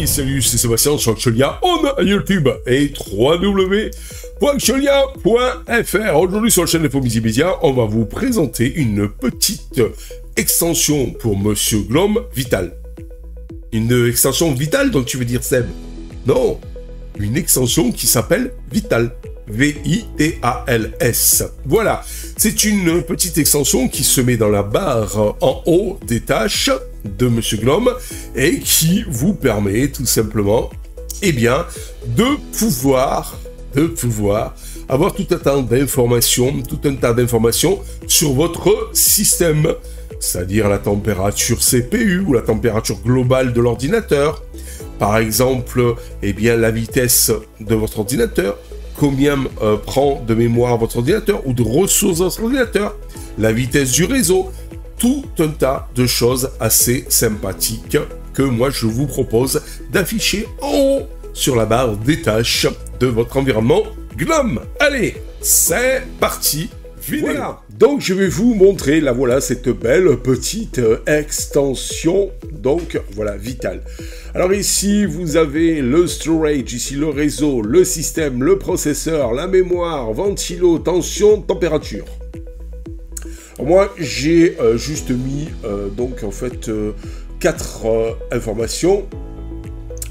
Hey, salut, c'est Sébastien sur Axelia, on a YouTube et www.axelia.fr. Aujourd'hui sur la chaîne Infomedia, on va vous présenter une petite extension pour Monsieur Glom Vital. Une extension Vital, donc tu veux dire Seb? Non, une extension qui s'appelle Vital. V-I-T-A-L-S. Voilà, c'est une petite extension qui se met dans la barre en haut des tâches de Monsieur Glom et qui vous permet tout simplement, eh bien, de pouvoir avoir tout un tas d'informations, sur votre système, c'est-à-dire la température CPU ou la température globale de l'ordinateur, par exemple, eh bien, la vitesse de votre ordinateur, combien prend de mémoire votre ordinateur ou de ressources dans votre ordinateur, la vitesse du réseau, tout un tas de choses assez sympathiques que moi je vous propose d'afficher en haut sur la barre des tâches de votre environnement Glom. Allez, c'est parti, vidéo. Voilà, donc je vais vous montrer, là voilà, cette belle petite extension, donc voilà, Vital. Alors ici, vous avez le storage, ici le réseau, le système, le processeur, la mémoire, ventilo, tension, température. Alors moi, j'ai juste mis, donc en fait, 4 informations.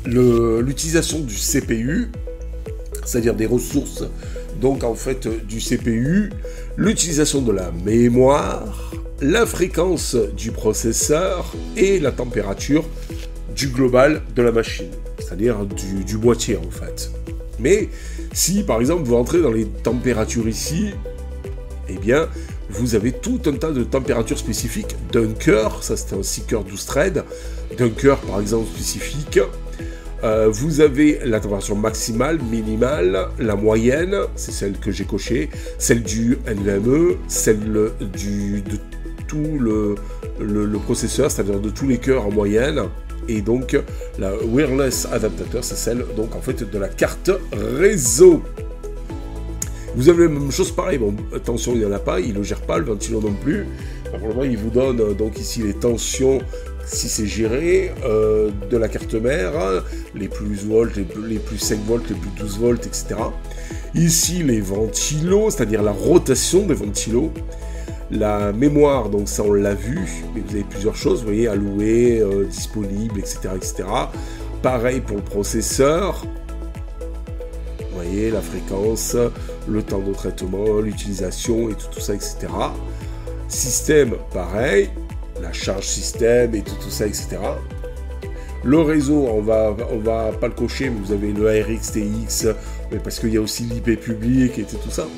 L'utilisation du CPU, c'est-à-dire des ressources, donc en fait, du CPU, l'utilisation de la mémoire, la fréquence du processeur et la température du global de la machine, c'est-à-dire du boîtier en fait. Mais si par exemple vous rentrez dans les températures ici, eh bien vous avez tout un tas de températures spécifiques d'un cœur, ça c'était un seeker 12 thread, d'un cœur par exemple spécifique. Vous avez la température maximale, minimale, la moyenne, c'est celle que j'ai cochée, celle du NVMe, celle de tout le processeur, c'est-à-dire de tous les cœurs en moyenne. Et donc, la wireless adaptateur, c'est celle, donc, en fait, de la carte réseau. Vous avez la même chose pareil. Bon, attention, il n'y en a pas, il ne le gère pas, le ventilo non plus. Probablement, il vous donne, donc, ici, les tensions, si c'est géré, de la carte mère, les plus volts, les plus 5 volts, les plus 12 volts, etc. Ici, les ventilos, c'est-à-dire la rotation des ventilos. La mémoire, donc ça on l'a vu, mais vous avez plusieurs choses, vous voyez, alloué, disponible, etc., etc. Pareil pour le processeur, vous voyez, la fréquence, le temps de traitement, l'utilisation et tout ça, etc. Système, pareil, la charge système et tout ça, etc. Le réseau, on va pas le cocher, mais vous avez le ARX, TX, mais parce qu'il y a aussi l'IP public et tout ça.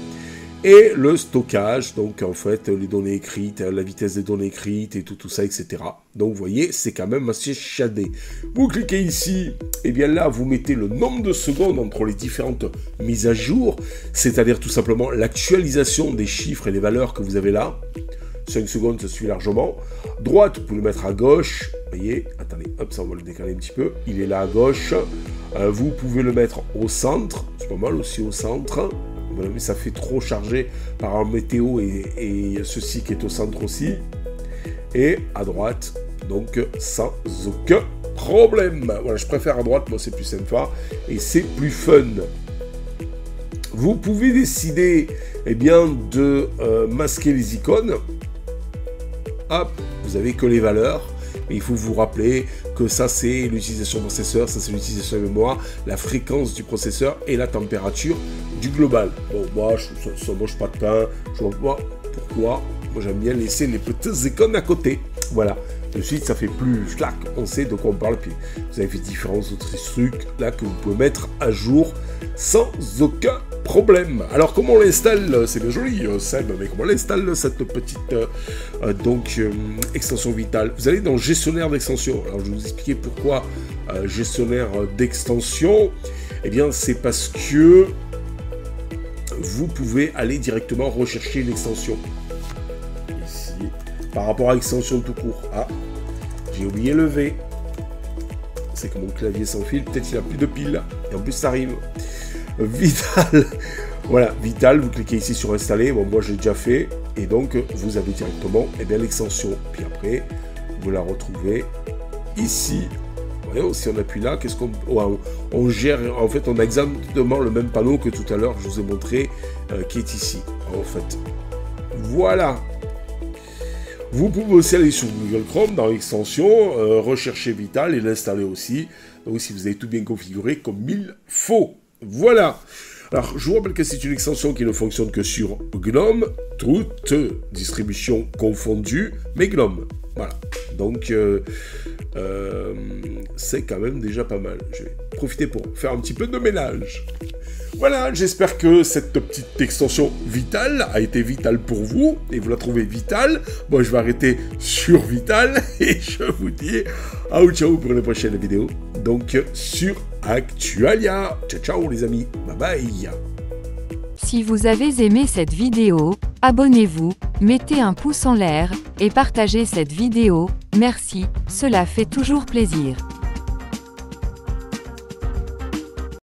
Et le stockage, donc en fait les données écrites, la vitesse des données écrites et tout ça, etc. Donc vous voyez, c'est quand même assez shadé. Vous cliquez ici, et bien là vous mettez le nombre de secondes entre les différentes mises à jour, c'est-à-dire tout simplement l'actualisation des chiffres et des valeurs que vous avez là. 5 secondes, ça suffit largement. Droite, vous pouvez le mettre à gauche. Vous voyez, attendez, hop, ça on va le décaler un petit peu. Il est là à gauche. Vous pouvez le mettre au centre. C'est pas mal aussi au centre. Mais ça fait trop chargé par un météo et ceci qui est au centre aussi. Et à droite, donc sans aucun problème. Voilà, je préfère à droite, moi c'est plus sympa et c'est plus fun. Vous pouvez décider eh bien, de masquer les icônes. Hop, vous avez que les valeurs. Mais il faut vous rappeler que ça c'est l'utilisation processeur, ça c'est l'utilisation de mémoire, la fréquence du processeur et la température du global. Bon, moi ça mange pas de pain, je vois pas pourquoi. Moi j'aime bien laisser les petites icônes à côté. Voilà. De suite ça fait plus clac, on sait de quoi on parle. Puis vous avez fait différents autres trucs là que vous pouvez mettre à jour sans aucun problème. Alors comment on l'installe? C'est bien joli Seb, mais comment on l'installe cette petite extension Vital? Vous allez dans gestionnaire d'extension. Alors je vais vous expliquer pourquoi gestionnaire d'extension. Eh bien c'est parce que vous pouvez aller directement rechercher une extension. Ici, par rapport à l'extension tout court. Ah, j'ai oublié le V. C'est que mon clavier sans fil, peut-être il a plus de piles. Et en plus ça rime. Vital. Voilà, Vital, vous cliquez ici sur installer. Bon, moi j'ai déjà fait. Et donc vous avez directement eh bien l'extension. Puis après, vous la retrouvez ici Voyons, si on appuie là, qu'est-ce qu'on... Ouais, on gère, en fait, on a exactement le même panneau que tout à l'heure, je vous ai montré, qui est ici, en fait. Voilà. Vous pouvez aussi aller sur Google Chrome, dans l'extension, rechercher Vital et l'installer aussi. Donc, si vous avez tout bien configuré comme il faut. Voilà. Alors, je vous rappelle que c'est une extension qui ne fonctionne que sur GNOME, toute distribution confondue, mais GNOME. Voilà. Donc, c'est quand même déjà pas mal. Je vais profiter pour faire un petit peu de ménage. Voilà, j'espère que cette petite extension Vital a été vitale pour vous, et vous la trouvez vitale. Moi, je vais arrêter sur Vital, et je vous dis ciao pour une prochaine vidéo, donc sur Actualia. Ciao, ciao les amis, bye bye. Si vous avez aimé cette vidéo, abonnez-vous, mettez un pouce en l'air, et partagez cette vidéo, merci, cela fait toujours plaisir.